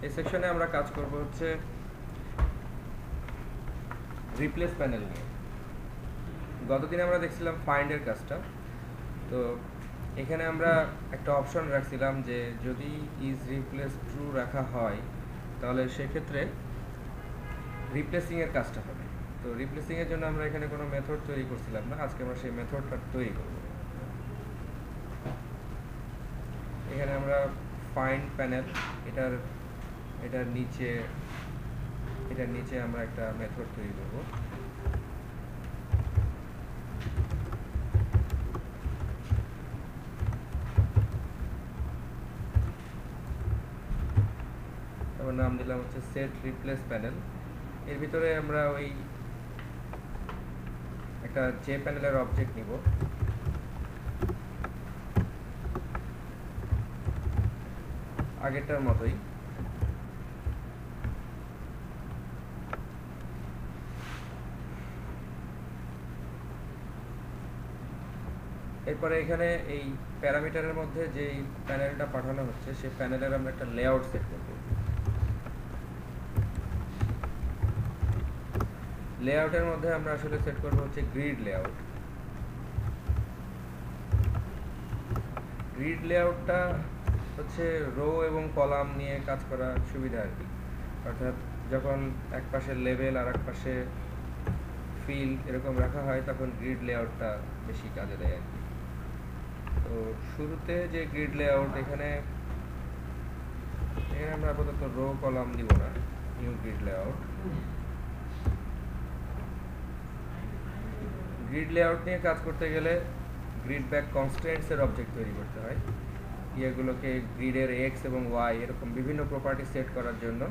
এই সেকশনে আমরা কাজ করব হচ্ছে রিপ্লেস প্যানেল নিয়ে। গতদিন আমরা দেখছিলাম ফাইন্ডের কাজটা। তো এখানে আমরা একটা অপশন রাখছিলাম যে যদি ইজ রিপ্লেস ট্রু রাখা হয় তাহলে সেক্ষেত্রে রিপ্লেসিংয়ের কাজটা হবে। তো রিপ্লেসিংয়ের জন্য আমরা এখানে কোনো মেথড তৈরি করছিলাম না, আজকে আমরা সেই মেথডটা তৈরি করব। এখানে আমরা ফাইন্ড প্যানেল এটার নিচে আমরা একটা মেথড তৈরি করব। আমার নাম দিলাম হচ্ছে সেট রিপ্লেস প্যানেল। এর ভিতরে আমরা ওই একটা যে প্যানেলের অবজেক্ট নিব, আগেরটার মতোই। এরপরে এখানে এই প্যারামিটারের মধ্যে যে প্যানেলটা পাঠানো হচ্ছে সেই প্যানেলের আমরা একটা লেআউট সেট করব। লেআউটের মধ্যে আমরা আসলে সেট করব হচ্ছে গ্রিড লেআউট। গ্রিড লেআউটটা হচ্ছে রো এবং কলাম নিয়ে কাজ করা সুবিধা আর কি। অর্থাৎ যখন এক পাশে লেভেল আর এক পাশে ফিল্ড এরকম রাখা হয় তখন গ্রিড লেআউটটা বেশি কাজে দেয় আর কি। তো শুরুতে যে গ্রিড লেআউট এখানে আমরা আপাতত রো কলাম দিব না, new grid layout. Grid layout নিয়ে কাজ করতে গেলে গ্রিড ব্যাক কনস্ট্রেন্টস এর অবজেক্ট তৈরি করতে হয়। এগুলোকে গ্রিডের এক্স এবং ওয়াই এরকম বিভিন্ন প্রপার্টি সেট করার জন্য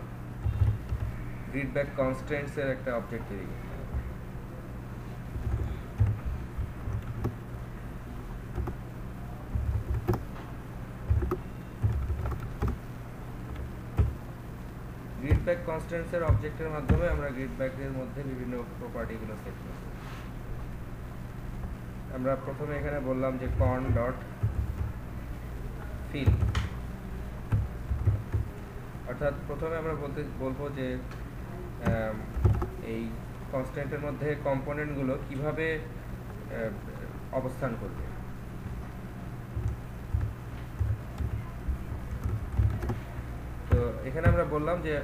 গ্রিড ব্যাক কনস্ট্রেন্টস এর একটা অবজেক্ট তৈরি করতে হবে। গ্রিড ব্যাক কনস্ট্রেন্টস এর অবজেক্টের মাধ্যমে আমরা গ্রিড ব্যাকের মধ্যে বিভিন্ন প্রপার্টিগুলো সেট করব। আমরা প্রথমে এখানে বললাম যে কন ডট ফিল, অর্থাৎ প্রথমে আমরা বলবো যে এই কনস্ট্যান্টের মধ্যে কম্পোনেন্টগুলো কিভাবে অবস্থান করবে। তো এখানে আমরা বললাম যে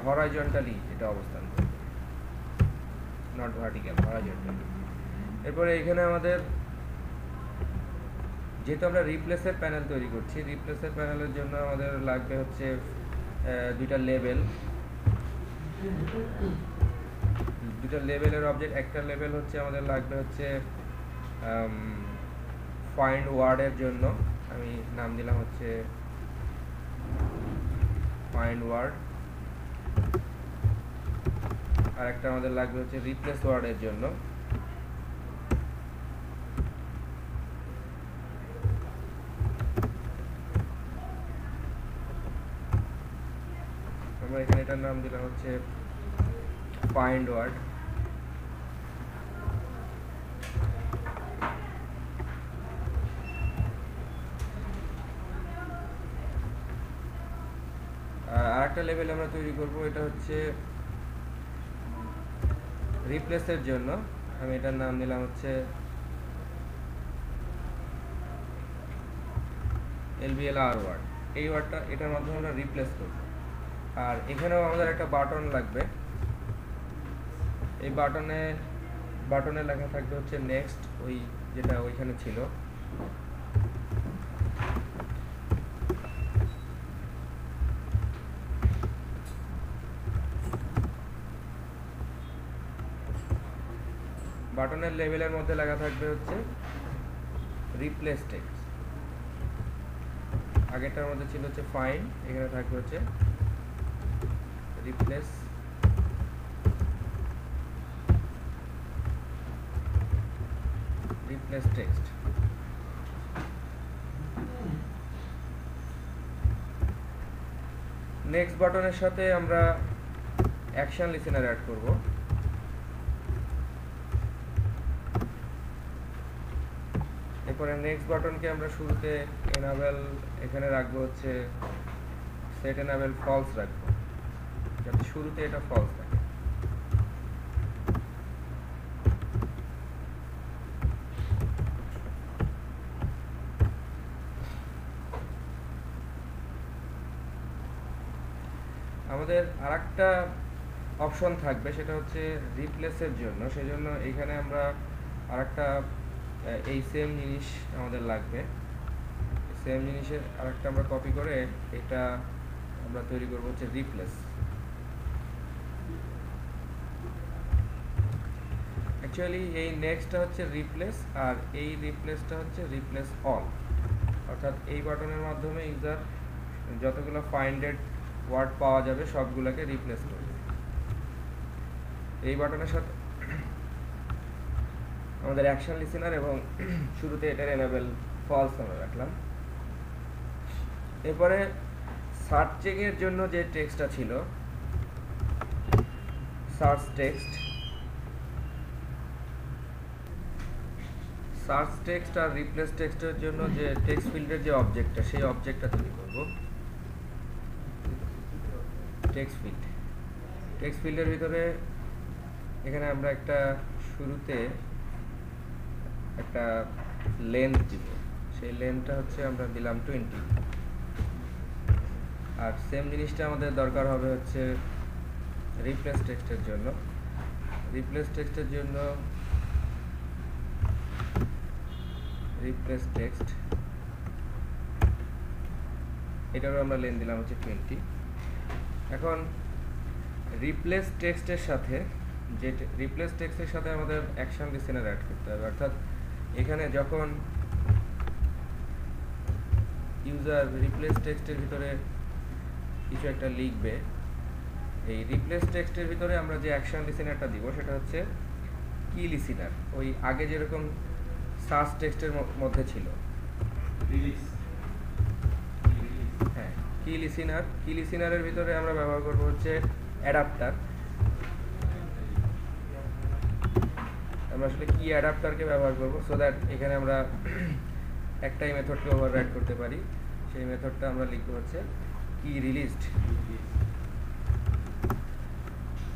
হরাইজন্টালি এটা অবস্থান করবে, নট ভার্টিক্যাল, হরাইজন্টালি। এরপরে এখানে আমাদের যেহেতু আমরা রিপ্লেসের প্যানেল তৈরি করছি, রিপ্লেসের প্যানেলের জন্য আমাদের লাগবে হচ্ছে দুইটা লেভেলের অবজেক্ট। একটা লেভেল হচ্ছে আমাদের লাগবে হচ্ছে ফাইন্ড ওয়ার্ডের জন্য, আমি নাম দিলাম হচ্ছে ফাইন্ড ওয়ার্ড। আর একটা আমাদের লাগবে হচ্ছে রিপ্লেস ওয়ার্ডের জন্য। আমরা এখানে এটার নাম দিলাম হচ্ছে ফাইন্ড ওয়ার্ড। আর একটা লেভেল আমরা তৈরি করব, এটা হচ্ছে রিপ্লেসের জন্য। আমি এটার নাম দিলাম হচ্ছে LBLR ওয়ার্ড। এই ওয়ার্ডটা এটার মাধ্যমে আমরা রিপ্লেস করব। আর এখানেও আমাদের একটা বাটন লাগবে। এই বাটনে লেখা থাকবে হচ্ছে নেক্সট, ওই যেটা ওইখানে ছিল। বাটনের লেভেলের মধ্যে লেখা থাকবে হচ্ছে রিপ্লেস টেক্সট। আগেরটার মধ্যে ছিল হচ্ছে ফাইন্ড, এখানে থাকবে হচ্ছে রিপ্লেস টেক্সট। নেক্সট বাটনের সাথে আমরা অ্যাকশন লিসেনার অ্যাড করব। এরপরে নেক্সট বাটনকে আমরা শুরুতে এনাবেল, এখানে রাখবো হচ্ছে সেট এনাবেল ফলস রাখবো, যাতে শুরুতে এটা ফলস থাকে। আমাদের আরেকটা অপশন থাকবে, সেটা হচ্ছে রিপ্লেসের জন্য। সেজন্য এখানে আমরা আরেকটা এই সেম জিনিস আমাদের লাগবে। সেম জিনিসের আরেকটা আমরা কপি করে এটা আমরা তৈরি করব হচ্ছে রিপ্লেস। অ্যাকচুয়ালি এই নেক্সটটা হচ্ছে রিপ্লেস, আর এই রিপ্লেসটা হচ্ছে রিপ্লেস অল। অর্থাৎ এই বাটনের মাধ্যমে ইউজার যতগুলো ফাইন্ডেড ওয়ার্ড পাওয়া যাবে সবগুলোকে রিপ্লেস করবে। এই বাটনের সাথে আমাদের অ্যাকশন লিসেনার এবং শুরুতে এটার এনাবেল ফলস আমরা রাখলাম। এরপরে সার্চিং এর জন্য যে টেক্সটটা ছিল সার্চ টেক্সট, সার্চ টেক্সট আর রিপ্লেস টেক্সটের জন্য যে টেক্সট ফিল্ডের যে অবজেক্টটা, সেই অবজেক্টটা তৈরি করব। টেক্সট ফিল্ড, টেক্সট ফিল্ডের ভিতরে এখানে আমরা একটা শুরুতে একটা লেন্থ দিব, সেই লেন্থটা হচ্ছে আমরা দিলাম 20। আর সেম জিনিসটা আমাদের দরকার হবে হচ্ছে রিপ্লেস টেক্সটের জন্য। রিপ্লেস টেক্সটের জন্য রিপ্লেস টেক্সট, এটারও আমরা লেন্থ দিলাম হচ্ছে 20। এখন রিপ্লেস টেক্সটের সাথে যে রিপ্লেস টেক্সটের সাথে আমাদের অ্যাকশন লিসেনার অ্যাড করতে হবে। অর্থাৎ এখানে যখন ইউজার রিপ্লেস টেক্সটের ভিতরে কিছু একটা লিখবে, এই রিপ্লেস টেক্সটের ভিতরে আমরা যে অ্যাকশন লিসেনারটা দিব সেটা হচ্ছে কি লিসেনার। ওই আগে যেরকম সার্চ টেক্সটের মধ্যে ছিল, হ্যাঁ, কি লিসেনার। কি লিসেনারের ভিতরে আমরা ব্যবহার করব হচ্ছে অ্যাডাপ্টার। আমরা আসলে কি অ্যাডাপ্টারকে ব্যবহার করব সো দ্যাট এখানে আমরা একটাই মেথডকে ওভাররাইড করতে পারি। সেই মেথডটা আমরা লিখব হচ্ছে কি রিলিজড।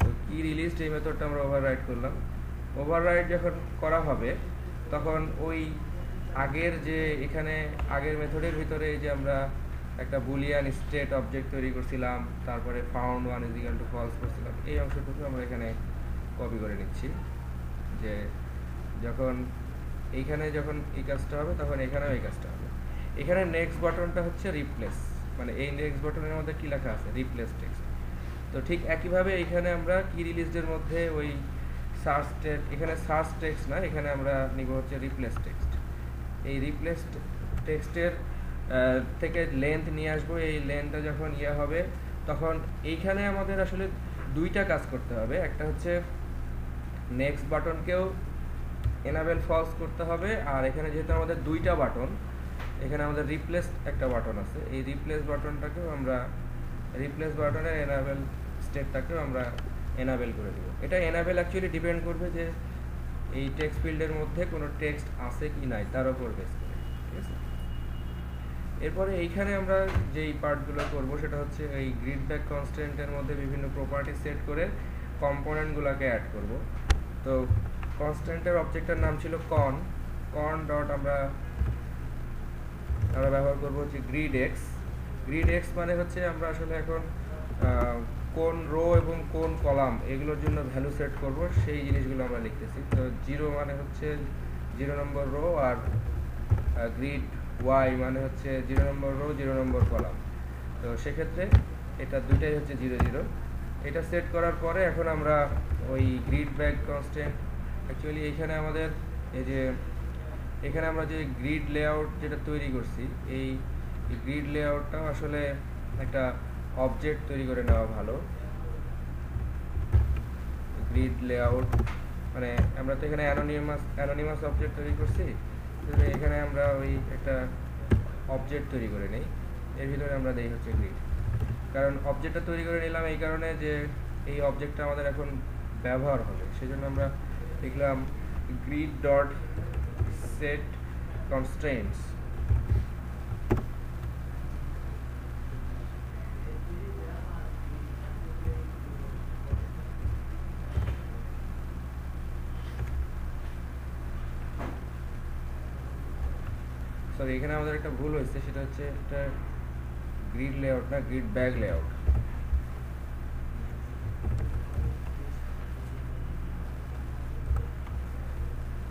তো কি রিলিজড এই মেথডটা আমরা ওভাররাইড করলাম। ওভাররাইড যখন করা হবে তখন ওই আগের যে এখানে আগের মেথডের ভিতরে যে আমরা একটা বুলিয়ান স্টেট অবজেক্ট তৈরি করছিলাম, তারপরে ফাউন্ড 1 = ফলস করছিলাম, এই অংশটুকু আমরা এখানে কপি করে নিচ্ছি। যে যখন এইখানে যখন এই কাজটা হবে তখন এখানেও এই কাজটা হবে। এখানে নেক্সট বাটনটা হচ্ছে রিপ্লেস, মানে এই নেক্সট বাটনের মধ্যে কি লেখা আছে রিপ্লেস টেক্সট। তো ঠিক একইভাবে এখানে আমরা কি রিলিজের মধ্যে ওই সার্চ টেক্সট, এখানে সার্চ টেক্সট না, এখানে আমরা নিব হচ্ছে রিপ্লেস টেক্সট। এই রিপ্লেস টেক্সটের থেকে লেন্থ নিয়ে আসবো। এই লেন্থটা যখন ইয়ে হবে তখন এইখানে আমাদের আসলে দুইটা কাজ করতে হবে। একটা হচ্ছে নেক্সট বাটনকেও এনাবেল ফলস করতে হবে, আর এখানে যেহেতু আমাদের দুইটা বাটন, এখানে আমাদের রিপ্লেস একটা বাটন আছে, এই রিপ্লেস বাটনটাকেও আমরা রিপ্লেস বাটনের এনাবেল স্টেটটাকেও আমরা এনাবেল করে দেব। এটা এনাবেল অ্যাকচুয়ালি ডিপেন্ড করবে যে এই টেক্সট ফিল্ডের মধ্যে কোনো টেক্সট আছে কি নাই তার উপর বেস করে, ঠিক আছে। এরপরে এইখানে আমরা যেই পার্টগুলো করব সেটা হচ্ছে এই গ্রিড ব্যাক কনস্ট্যান্টের মধ্যে বিভিন্ন প্রপার্টি সেট করে কম্পোনেন্টগুলোকে অ্যাড করব। তো কনস্ট্যান্টের অবজেক্টের নাম ছিল কন ডট আমরা ব্যবহার করব হচ্ছে গ্রিড এক্স। গ্রিড এক্স মানে হচ্ছে আমরা আসলে এখন কোন রো এবং কোন কলাম এগুলোর জন্য ভ্যালু সেট করব সেই জিনিসগুলো আমরা লিখতেছি। তো 0 মানে হচ্ছে 0 নম্বর রো, আর গ্রিড ওয়াই মানে হচ্ছে 0 নম্বর রো 0 নম্বর কলাম। তো সেক্ষেত্রে এটা দুইটাই হচ্ছে 0 0। এটা সেট করার পরে এখন আমরা ওই গ্রিড ব্যাক কনস্ট্যান্ট, অ্যাকচুয়ালি এখানে আমাদের এই যে এখানে আমরা যে গ্রিড লেআউট যেটা তৈরি করছি, এই গ্রিড লেআউটটাও আসলে একটা অবজেক্ট তৈরি করে নেওয়া ভালো। গ্রিড লেআউট মানে আমরা তো এখানে অ্যানোনিমাস অবজেক্ট তৈরি করছি, এখানে আমরা ওই একটা অবজেক্ট তৈরি করে নেই, এর ভিতরে আমরা দেই হচ্ছে গ্রিড। কারণ অবজেক্টটা তৈরি করে নিলাম এই কারণে যে এই অবজেক্টটা আমাদের এখন ব্যবহার হবে, সেজন্য আমরা লিখলাম grid dot set constraints. Sorry, এখানে আমাদের একটা ভুল হয়েছে, সেটা হচ্ছে এটা গ্রিড লেআউট না, গ্রিড ব্যাগ লেআউট।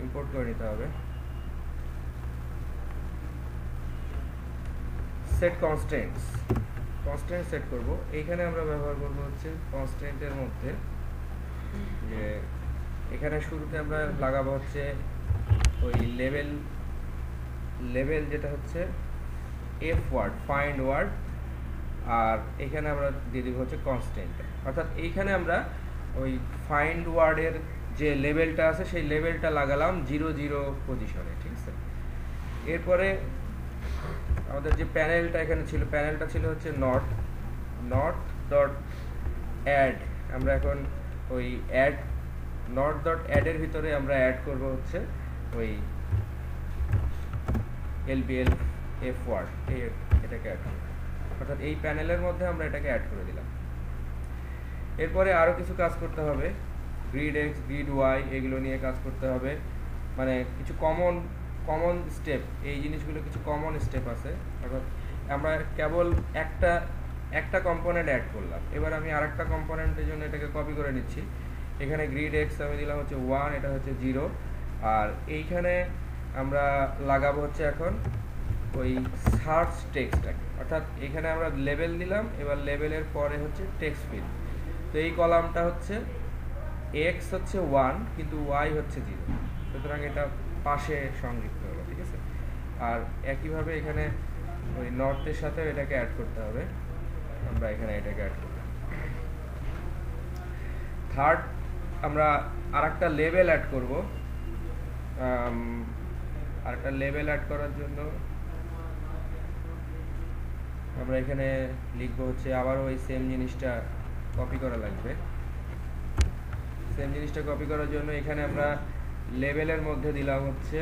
ইম্পোর্ট করে নিতে হবে। সেট কনস্ট্যান্টস, কনস্ট্যান্ট সেট করব। এইখানে আমরা ব্যবহার করব হচ্ছে কনস্ট্যান্টের মধ্যে যে এখানে শুরুতে আমরা লাগাবো হচ্ছে ওই লেভেল যেটা হচ্ছে এফ ওয়ার্ড, ফাইন্ড ওয়ার্ড, আর এখানে আমরা দিয়ে দিব হচ্ছে কনস্ট্যান্ট। অর্থাৎ এইখানে আমরা ওই ফাইন্ড ওয়ার্ডের যে লেভেলটা আছে সেই লেভেলটা লাগালাম 0 পজিশনে, ঠিক আছে। এরপরে আমাদের যে প্যানেলটা এখানে ছিল, প্যানেলটা ছিল হচ্ছে নট ডট অ্যাড। আমরা এখন ওই অ্যাড নট ডট অ্যাডের ভিতরে আমরা অ্যাড করব হচ্ছে ওই এলবিএল এফ ওয়ার্ড, এটাকে অ্যাড করব। অর্থাৎ এই প্যানেলের মধ্যে আমরা এটাকে অ্যাড করে দিলাম। এরপরে আরও কিছু কাজ করতে হবে, গ্রিড এক্স, গ্রিড ওয়াই, এগুলো নিয়ে কাজ করতে হবে। মানে কিছু কমন স্টেপ, এই জিনিসগুলো কিছু কমন স্টেপ আছে। অর্থাৎ আমরা কেবল একটা কম্পোনেন্ট অ্যাড করলাম, এবার আমি আরেকটা কম্পোনেন্টের জন্য এটাকে কপি করে নিচ্ছি। এখানে গ্রিড এক্স আমি দিলাম হচ্ছে 1, এটা হচ্ছে 0, আর এইখানে আমরা লাগাবো হচ্ছে এখন ওই সার্চ টেক্সটটাকে। অর্থাৎ এখানে আমরা লেবেল দিলাম, এবার লেবেলের পরে হচ্ছে টেক্সট ফিল্ড। তো এই কলামটা হচ্ছে এক্স হচ্ছে 1 কিন্তু ওয়াই হচ্ছে 0, সুতরাং এটা পাশে সংযুক্ত হলো, ঠিক আছে। আর একইভাবে এখানে ওই নর্থের সাথে এটাকে অ্যাড করতে হবে, আমরা এখানে এটাকে অ্যাড করব। থার্ড, আমরা আরেকটা লেবেল অ্যাড করব। আরেকটা লেবেল অ্যাড করার জন্য আমরা এখানে লিখবো হচ্ছে আবারও ওই সেম জিনিসটা কপি করা লাগবে। সেম জিনিসটা কপি করার জন্য এখানে আমরা লেবেলের মধ্যে দিলাম হচ্ছে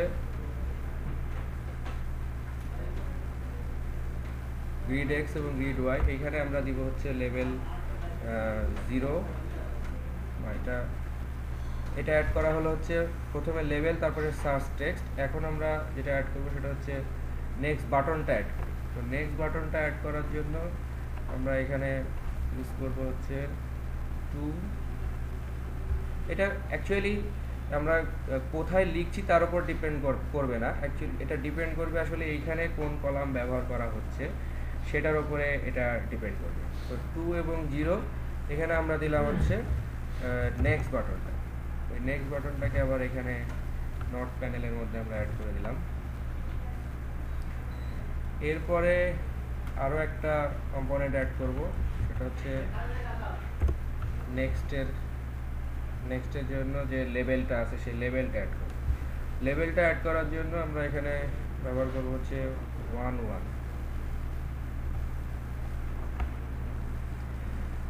গ্রিড এক্স এবং গ্রিড ওয়াই। এখানে আমরা দিব হচ্ছে লেভেল 0। এটা অ্যাড করা হলো হচ্ছে প্রথমে লেভেল, তারপরে সার্চ টেক্সট। এখন আমরা যেটা অ্যাড করবো সেটা হচ্ছে নেক্সট বাটনটা অ্যাড করি। তো নেক্সট বাটনটা অ্যাড করার জন্য আমরা এখানে ইউজ করবো হচ্ছে 2। এটা অ্যাকচুয়ালি আমরা কোথায় লিখছি তার উপর ডিপেন্ড করবে না, অ্যাকচুয়ালি এটা ডিপেন্ড করবে আসলে এইখানে কোন কলাম ব্যবহার করা হচ্ছে সেটার উপরে এটা ডিপেন্ড করবে। তো 2 এবং 0, এখানে আমরা দিলাম হচ্ছে নেক্সট বাটনটা। ওই নেক্সট বাটনটাকে আবার এখানে নট প্যানেলের মধ্যে আমরা অ্যাড করে দিলাম। এরপরে আরও একটা কম্পোনেন্ট অ্যাড করব, সেটা হচ্ছে নেক্সটের জন্য যে লেবেলটা আছে সেই লেবেলটা অ্যাড করব। লেবেলটা অ্যাড করার জন্য আমরা এখানে ব্যবহার করব হচ্ছে 1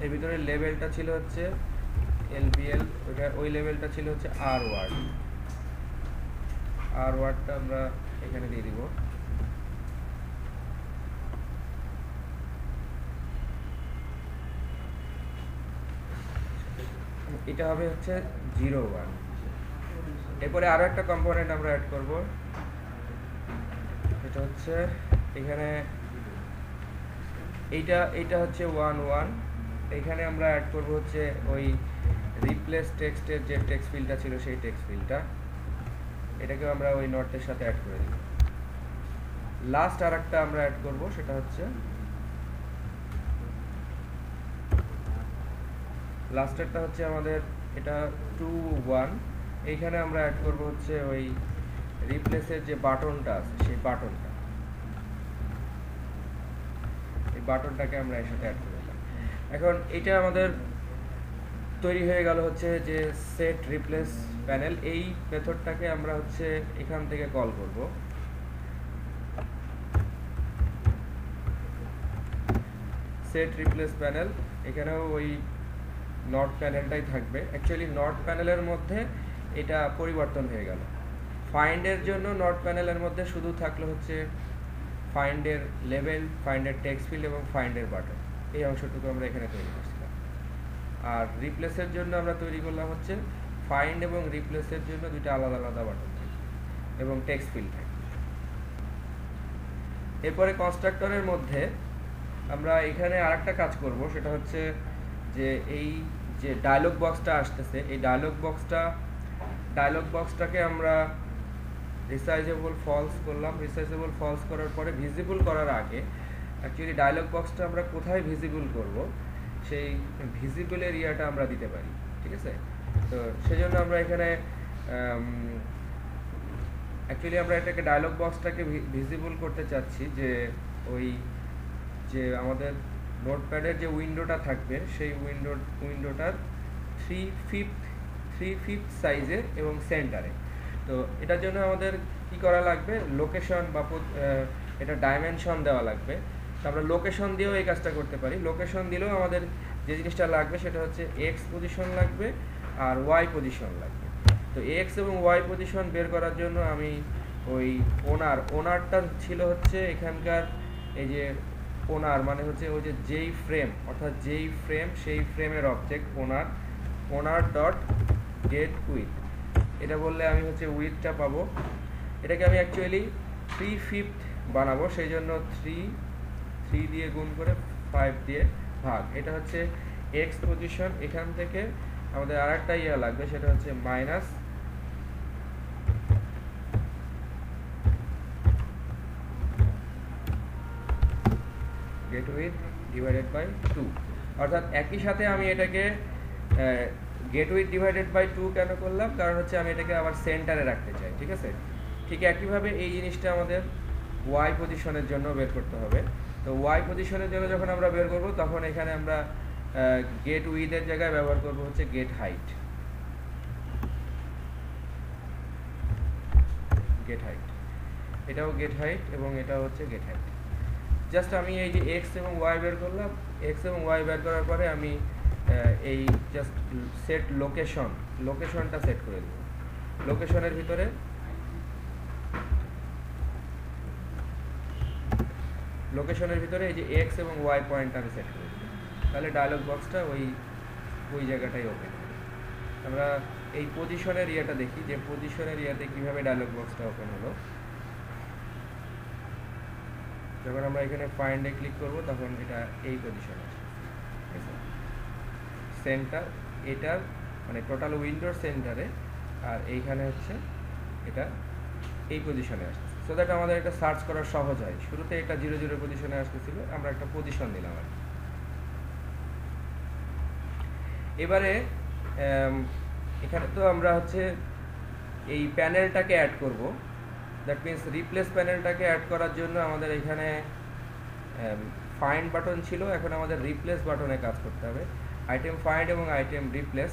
এর ভিতরে লেবেলটা ছিল হচ্ছে এলবিএল, ওই লেবেলটা ছিল হচ্ছে আর ওয়ার্ডটা আমরা এখানে দিয়ে দিব। এটা হবে হচ্ছে 01। এরপরে আরো একটা কম্পোনেন্ট আমরা অ্যাড করব, এটা হচ্ছে এখানে এইটা হচ্ছে 11। এখানে আমরা অ্যাড করব হচ্ছে ওই রিপ্লেস টেক্সটের যে টেক্সট ফিল্ডটা ছিল সেই টেক্সট ফিল্ডটা, এটাকে আমরা ওই নটের সাথে অ্যাড করে দিব। লাস্ট আরেকটা আমরা অ্যাড করব, সেটা হচ্ছে লাস্টেরটা হচ্ছে আমাদের এটা 21। এইখানে আমরা অ্যাড করব হচ্ছে ওই রিপ্লেসের যে বাটনটা আছে সেই বাটনটাকে আমরা এর সাথে অ্যাড করে দিলাম। এখন এটা আমাদের তৈরি হয়ে গেল হচ্ছে যে সেট রিপ্লেস প্যানেল। এই মেথডটাকে আমরা হচ্ছে এখান থেকে কল করব। সেট রিপ্লেস প্যানেল, এখানেও ওই নট প্যানেলটাই থাকবে। অ্যাকচুয়ালি নট প্যানেলের মধ্যে এটা পরিবর্তন হয়ে গেল। ফাইন্ডের জন্য নট প্যানেলের মধ্যে শুধু থাকলো হচ্ছে ফাইন্ডের লেভেল, ফাইন্ডের টেক্সট ফিল্ড এবং ফাইন্ডের বাটন, এই অংশটুকু আমরা এখানে তৈরি করছিলাম। আর রিপ্লেসের জন্য আমরা তৈরি করলাম হচ্ছে ফাইন্ড এবং রিপ্লেসের জন্য দুইটা আলাদা আলাদা বাটন থাকবে এবং টেক্সট ফিল্ড থাকবে। এরপরে কনস্ট্রাক্টরের মধ্যে আমরা এখানে আরেকটা কাজ করব, সেটা হচ্ছে যে এই যে ডায়লগ বক্সটা আসতেছে, এই ডায়লগ বক্সটাকে আমরা রিসাইজেবল ফলস করলাম। রিসাইজেবল ফলস করার পরে ভিজিবল করার আগে অ্যাকচুয়ালি ডায়লগ বক্সটা আমরা কোথায় ভিজিবল করব, সেই ভিজিবল এরিয়াটা আমরা দিতে পারি, ঠিক আছে? তো সেজন্য আমরা এখানে অ্যাকচুয়ালি আমরা এটাকে ডায়লগ বক্সটাকে ভিজিবল করতে চাচ্ছি যে ওই যে আমাদের নোটপ্যাডের যে উইন্ডোটা থাকবে সেই উইন্ডোটার 3/5 সাইজে এবং সেন্টারে। তো এটার জন্য আমাদের কি করা লাগবে, লোকেশন বা এটা ডাইমেনশন দেওয়া লাগবে। তো আমরা লোকেশন দিয়েও এই কাজটা করতে পারি। লোকেশন দিলেও আমাদের যে জিনিসটা লাগবে সেটা হচ্ছে এক্স পজিশন লাগবে আর ওয়াই পজিশন লাগবে। তো এক্স এবং ওয়াই পজিশন বের করার জন্য আমি ওই ওনারটা ছিল হচ্ছে এখানকার এই যে ওনার মানে হচ্ছে ওই যে যেই ফ্রেম, অর্থাৎ যেই ফ্রেম সেই ফ্রেমের object owner dot gate with, এটা বললে আমি হচ্ছে উইথটা পাবো। এটাকে আমি অ্যাকচুয়ালি 3/5 বানাবো, সেই জন্য 3 দিয়ে গুণ করে 5 দিয়ে ভাগ। এটা হচ্ছে এক্স পজিশন। এখান থেকে আমাদের আর একটা ইয়ে লাগবে, সেটা হচ্ছে minus gate with divided by 2। অর্থাৎ একই সাথে আমি এটাকে গেট উইথ ডিভাইডেড বাই 2 কেন করলাম, কারণ হচ্ছে আমি এটাকে আবার সেন্টারে রাখতে চাই, ঠিক আছে? ঠিক একইভাবে এই জিনিসটা আমাদের ওয়াই পজিশনের জন্য বের করতে হবে। তো ওয়াই পজিশনের জন্য যখন আমরা বের করব তখন এখানে আমরা গেট উইথের জায়গায় ব্যবহার করব হচ্ছে গেট হাইট। এটাও গেট হাইট এবং এটাও হচ্ছে গেট হাইট। জাস্ট আমি এই যে এক্স এবং ওয়াই বের করলাম, এক্স এবং ওয়াই বের করার পরে আমি এই জাস্ট সেট লোকেশনটা সেট করে দেব। লোকেশনের ভিতরে এই যে এক্স এবং ওয়াই পয়েন্ট আমি সেট করে দেব, তাহলে ডায়লগ বক্সটা ওই জায়গাটাই ওপেন হবে। আমরা এই পজিশনের ইয়েটা দেখি যে পজিশনের ইয়েতে কিভাবে ডায়লগ বক্সটা ওপেন হলো। যখন আমরা এখানে ফাইন্ডে ক্লিক করব তখন এটা এই পজিশনে আসবে, ঠিক আছে? সেন্টার এটার মানে টোটাল উইন্ডোর সেন্টারে, আর এইখানে হচ্ছে এটা এই পজিশনে আসছে, সো দ্যাট আমাদের এটা সার্চ করা সহজ হয়। শুরুতে এটা 0 পজিশনে আসতেছিল, আমরা একটা পজিশন দিলাম আর এবারে এখানে তো আমরা হচ্ছে এই প্যানেলটাকে অ্যাড করব। দ্যাট মিনস রিপ্লেস প্যানেলটাকে অ্যাড করার জন্য আমাদের এখানে ফাইন্ড বাটন ছিল, এখন আমাদের রিপ্লেস বাটনে কাজ করতে হবে। আইটেম ফাইন্ড এবং আইটেম রিপ্লেস।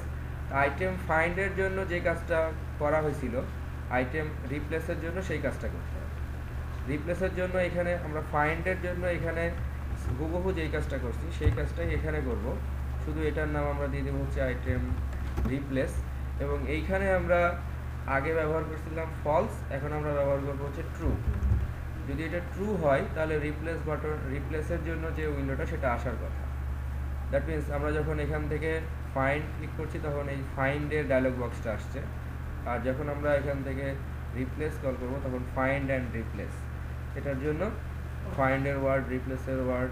আইটেম ফাইন্ডের জন্য যে কাজটা করা হয়েছিল আইটেম রিপ্লেসের জন্য সেই কাজটা করতে হবে। রিপ্লেসের জন্য এখানে আমরা ফাইন্ডের জন্য এখানে হুবহু যেই কাজটা করছি সেই কাজটাই এখানে করব, শুধু এটার নাম আমরা দিয়ে দেবো হচ্ছে আইটেম রিপ্লেস। এবং এইখানে আমরা আগে ব্যবহার করছিলাম ফলস, এখন আমরা ব্যবহার করবো হচ্ছে ট্রু। যদি এটা ট্রু হয় তাহলে রিপ্লেসের জন্য যে উইন্ডোটা সেটা আসার কথা। দ্যাট মিনস আমরা যখন এখান থেকে ফাইন্ড ক্লিক করছি তখন এই ফাইন্ডের ডায়লগ বক্সটা আসছে, আর যখন আমরা এখান থেকে রিপ্লেস কল করবো তখন ফাইন্ড অ্যান্ড রিপ্লেস। এটার জন্য ফাইন্ডের ওয়ার্ড, রিপ্লেসের ওয়ার্ড,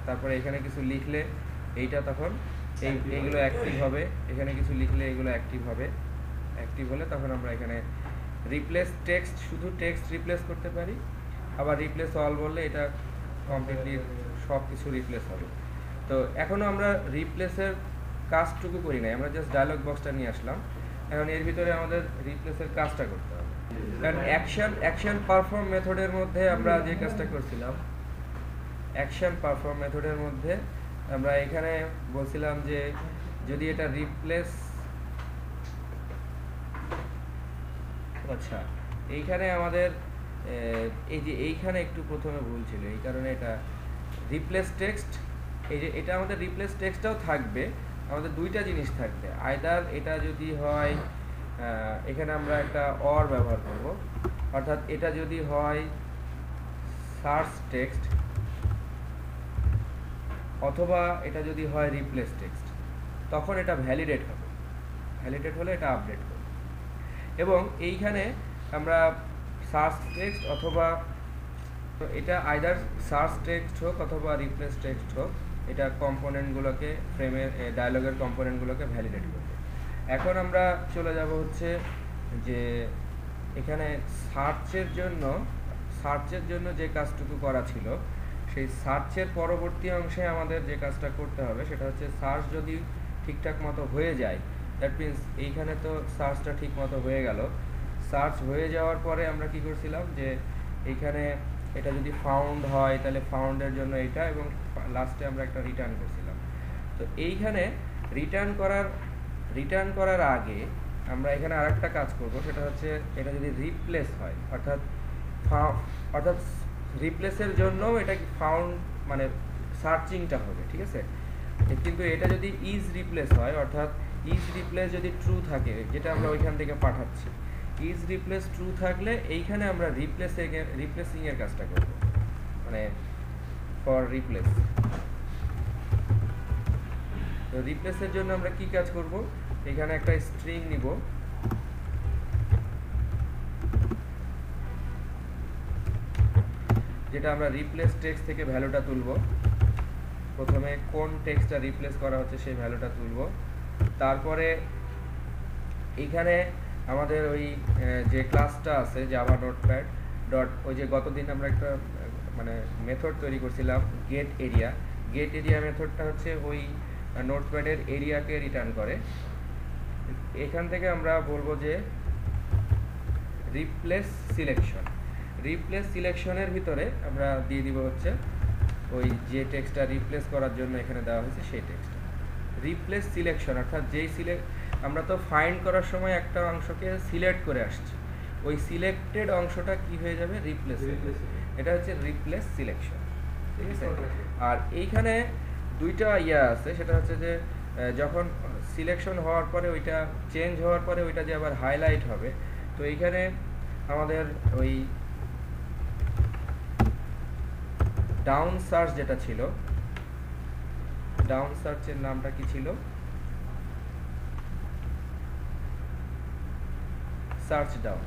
তারপরে এখানে কিছু লিখলে এইটা তখন এইগুলো অ্যাক্টিভ হবে, এখানে কিছু লিখলে এগুলো অ্যাক্টিভ হবে। অ্যাক্টিভ হলে তখন আমরা এখানে রিপ্লেস টেক্সট, শুধু টেক্সট রিপ্লেস করতে পারি, আবার রিপ্লেস অল বললে এটা কমপ্লিটলি সব কিছু রিপ্লেস হবে। তো এখনও আমরা রিপ্লেসের কাজটুকু করি নাই, আমরা জাস্ট ডায়লগ বক্সটা নিয়ে আসলাম। এখন এর ভিতরে আমাদের রিপ্লেসের কাজটা করতে হবে। কারণ অ্যাকশন পারফর্ম মেথডের মধ্যে আমরা যে কাজটা করছিলাম, অ্যাকশন পারফর্ম মেথডের মধ্যে আমরা এখানে বলছিলাম যে যদি এটা রিপ্লেস, আচ্ছা এইখানে আমাদের এই যে এইখানে একটু প্রথমে ভুল ছিল, এই কারণে এটা রিপ্লেস টেক্সট, এই যে এটা আমাদের রিপ্লেস টেক্সটটাও থাকবে, আমাদের দুইটা জিনিস থাকবে। আইদার এটা যদি হয় এখানে আমরা একটা অর ব্যবহার করব, অর্থাৎ এটা যদি হয় সার্চ টেক্সট অথবা এটা যদি হয় রিপ্লেস টেক্সট, তখন এটা ভ্যালিডেট হবে। ভ্যালিডেট হলে এটা আপডেট করবে। এবং এইখানে আমরা সার্চ টেক্সট অথবা তো এটা আইদার সার্চ টেক্সট হোক অথবা রিপ্লেস টেক্সট হোক, এটা কম্পোনেন্টগুলোকে ফ্রেমের ডায়লগের কম্পোনেন্টগুলোকে ভ্যালিডেট করবে। এখন আমরা চলে যাব হচ্ছে যে এখানে সার্চের জন্য যে কাজটুকু করা ছিল, সেই সার্চের পরবর্তী অংশে আমাদের যে কাজটা করতে হবে সেটা হচ্ছে সার্চ যদি ঠিকঠাক মতো হয়ে যায়, দ্যাট মিনস এইখানে তো সার্চটা ঠিক মতো হয়ে গেল। সার্চ হয়ে যাওয়ার পরে আমরা কি করছিলাম যে এইখানে এটা যদি ফাউন্ড হয় তাহলে ফাউন্ডের জন্য এটা, এবং লাস্টে আমরা একটা রিটার্ন করছিলাম। তো এইখানে রিটার্ন করার আগে আমরা এখানে আরেকটা কাজ করব, সেটা হচ্ছে এটা যদি রিপ্লেস হয়, অর্থাৎ রিপ্লেসের জন্য এটা ফাউন্ড মানে সার্চিংটা হবে, ঠিক আছে। কিন্তু এটা যদি ইজ রিপ্লেস হয়, অর্থাৎ ইজ রিপ্লেস যদি ট্রু থাকে, যেটা আমরা ওইখান থেকে পাঠাচ্ছি, ইজ রিপ্লেস ট্রু থাকলে এইখানে আমরা রিপ্লেসিং এর কাজটা করব, মানে ফর রিপ্লেস। তো রিপ্লেসের জন্য আমরা কি কাজ করব, এখানে একটা স্ট্রিং নিব, যেটা আমরা রিপ্লেস টেক্সট থেকে ভ্যালুটা তুলব। প্রথমে কোন টেক্সটটা রিপ্লেস করা হচ্ছে সেই ভ্যালুটা তুলব। তারপরে এইখানে আমাদের ওই যে ক্লাসটা আছে জাভা নোটপ্যাড ডট, ওই যে গতদিন আমরা একটা মানে মেথড তৈরি করছিলাম গেট এরিয়া মেথডটা হচ্ছে ওই নোটপ্যাডের এরিয়াকে রিটার্ন করে। এখান থেকে আমরা বলবো যে রিপ্লেস সিলেকশনের ভিতরে আমরা দিয়ে দিব হচ্ছে ওই যে টেক্সটটা রিপ্লেস করার জন্য এখানে দেওয়া হয়েছে সেই টেক্সটটা। রিপ্লেস সিলেকশন অর্থাৎ আমরা তো ফাইন্ড করার সময় একটা অংশকে সিলেক্ট করে আসছি, ওই সিলেক্টেড অংশটা কি হয়ে যাবে, রিপ্লেস। এটা হচ্ছে রিপ্লেস সিলেকশন, ঠিক আছে। আর এইখানে দুইটা আছে, সেটা হচ্ছে যে যখন সিলেকশন হওয়ার পরে ওইটা চেঞ্জ হওয়ার পরে ওইটা যে আবার হাইলাইট হবে, তো এইখানে আমাদের ওই ডাউন সার্চ যেটা ছিল, ডাউন সার্চের নামটা কি ছিল, সার্চ ডাউন।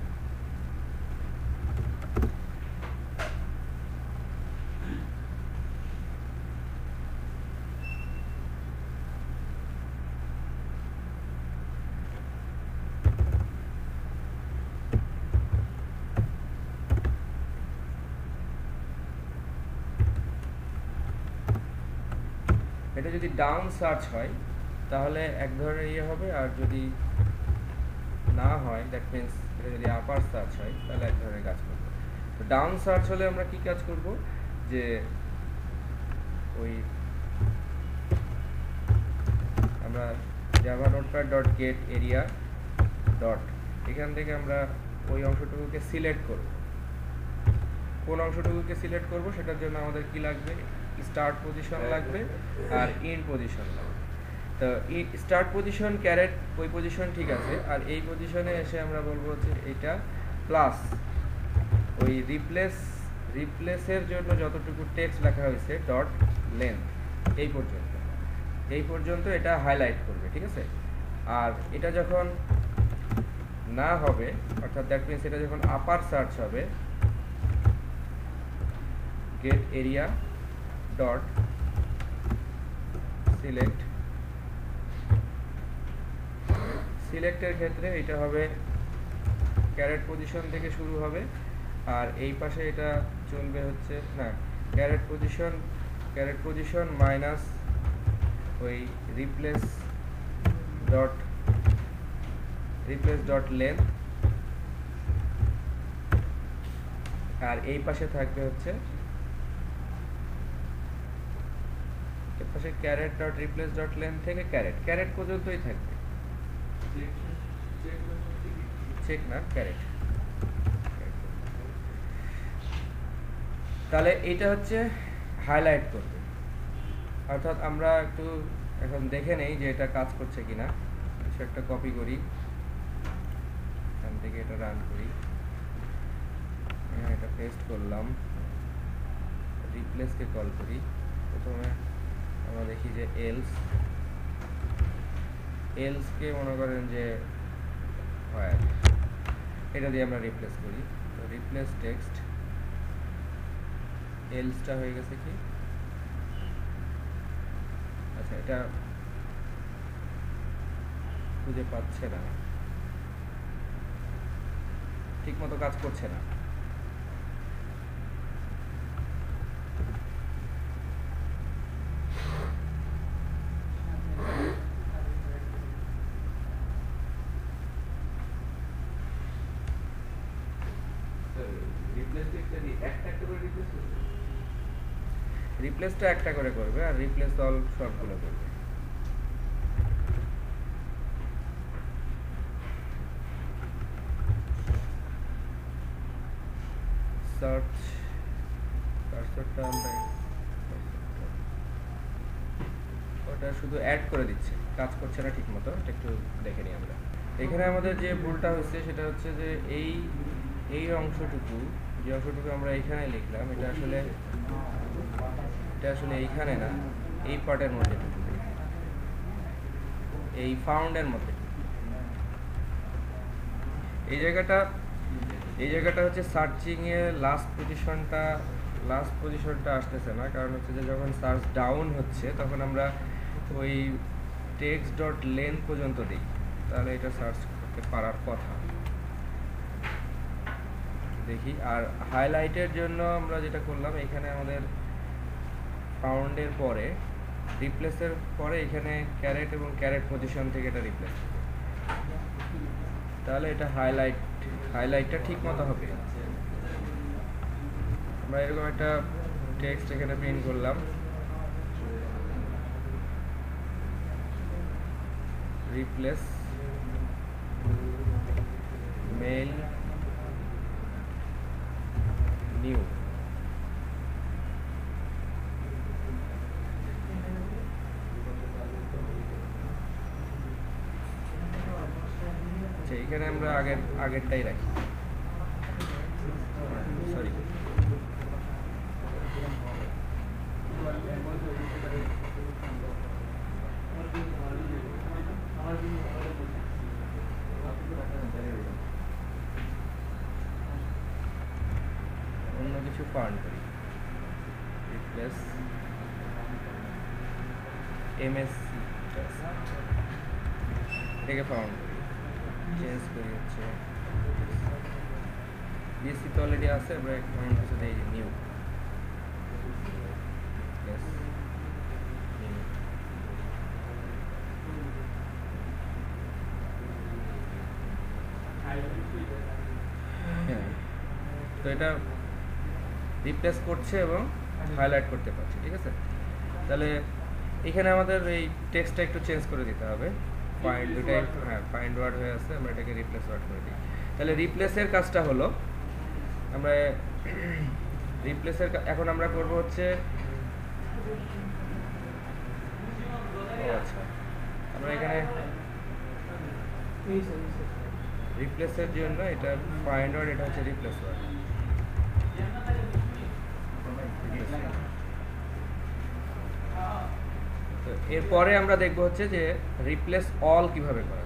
এটা যদি ডাউন সার্চ হয় তাহলে এক ধরনের ইয়ে হবে, আর যদি না হয় দ্যাট মিনস এটা যদি আপার সার্চ হয় তাহলে এক ধরনের কাজ করবে। তো ডাউন সার্চ হলে আমরা কি কাজ করব, যে ওই আমরা Java notepad dot gate area dot, এখান থেকে আমরা ওই অংশটুকুকে সিলেক্ট করব। কোন অংশটুকুকে সিলেক্ট করব সেটার জন্য আমাদের কি লাগবে, স্টার্ট পজিশন লাগবে আর এন্ড পজিশন লাগবে। তো স্টার্ট পজিশন ক্যারেট ওই পজিশন ঠিক আছে, আর এই পজিশনে এসে আমরা বলবো হচ্ছে এটা প্লাস ওই রিপ্লেসের জন্য যতটুকু টেক্সট লেখা হয়েছে ডট লেন্থ, এই পর্যন্ত এটা হাইলাইট করবে, ঠিক আছে। আর এটা যখন না হবে, অর্থাৎ দ্যাট মিনস এটা যখন আপার সার্চ হবে, গেট এরিয়া ডট সিলেক্টের ক্ষেত্রে এটা হবে ক্যারেট পজিশন থেকে শুরু হবে, আর এই পাশে এটা চলবে হচ্ছে না ক্যারেট পজিশন মাইনাস ওই রিপ্লেস ডট লেন্থ, আর এই পাশে থাকবে হচ্ছে এর পাশে caret dot replace dot length থেকে ক্যারেট পর্যন্তই থাকবে, চেক না ক্যারেট। তাহলে এইটা হচ্ছে হাইলাইট করবে, অর্থাৎ আমরা একটু এখন দেখে নেই যে এটা কাজ করছে কিনা। কিছু একটা কপি করি, এখান থেকে এটা রান করি, এটা পেস্ট করলাম, রিপ্লেসকে কল করি। প্রথমে আমরা দেখি যে এলসকে মনে করেন যে হয়, এটা দিয়ে আমরা রিপ্লেস করি। তো রিপ্লেস টেক্সট এলসটা হয়ে গেছে কি, আচ্ছা এটা খুঁজে পাচ্ছে না, ঠিক মতো কাজ করছে না। রিপ্লেসটা একটা করে করবে আর রিপ্লেস অল সবগুলো করবে। সার্চ কার্সরটা আমরা ওটা শুধু অ্যাড করে দিচ্ছে, কাজ করছে না ঠিক মতো, এটা একটু দেখে নিই আমরা। এখানে আমাদের যে ভুলটা হচ্ছে সেটা হচ্ছে যে এই অংশটুকু, যে অংশটুকু আমরা এখানে লিখলাম, এটা আসলে এইখানে না, এই পার্টের মধ্যে, এই ফাউন্ডের মধ্যে। এই জায়গাটা হচ্ছে সার্চিং এ লাস্ট পজিশনটা আসতেছে না, কারণ হচ্ছে যে যখন সার্চ ডাউন হচ্ছে তখন আমরা ওই টেক্সট ডট লেন্থ পর্যন্ত দিই, তাহলে এটা সার্চ করতে পারার কথা। দেখি। আর হাইলাইটের জন্য আমরা যেটা করলাম, এখানে আমাদের ফাউন্ডের পরে রিপ্লেসের পরে এখানে ক্যারেট এবং ক্যারেট পজিশন থেকে এটা রিপ্লেস, তাহলে এটা হাইলাইটটা ঠিক মতো হবে। আমরা এরকম একটা টেক্সট এখানে প্রিন্ট করলাম, রিপ্লেস মেল নিউ। আচ্ছা, এখানে আমরা আগেরটাই রাখি, সরি অন্য কিছু ফাউন্ড করি, রিপ্লেস এমএসসি এটাকে ফাউন্ড করি, চেঞ্জ করি হচ্ছে বিএসসি তো অলরেডি আছে, আমরা ফাউন্ড হচ্ছে এই নিউ, তো এটা রিপ্লেস করছে এবং হাইলাইট করতে পারছে, ঠিক আছে। তাহলে এখানে আমাদের এই টেক্সটটা একটু চেঞ্জ করে দিতে হবে, ফাইন্ড দুটাই ফাইন্ড ওয়ার্ড হয়ে আছে, আমরা এটাকে রিপ্লেস ওয়ার্ড করে দিই। তাহলে রিপ্লেসের কাজটা হলো, আমরা এখন আমরা করব হচ্ছে, আচ্ছা আমরা এখানে রিপ্লেসের জন্য এটা ফাইন্ড ওয়ার্ড, এটা হচ্ছে রিপ্লেস ওয়ার্ড। তো এরপরে আমরা দেখব হচ্ছে যে রিপ্লেস অল কিভাবে করা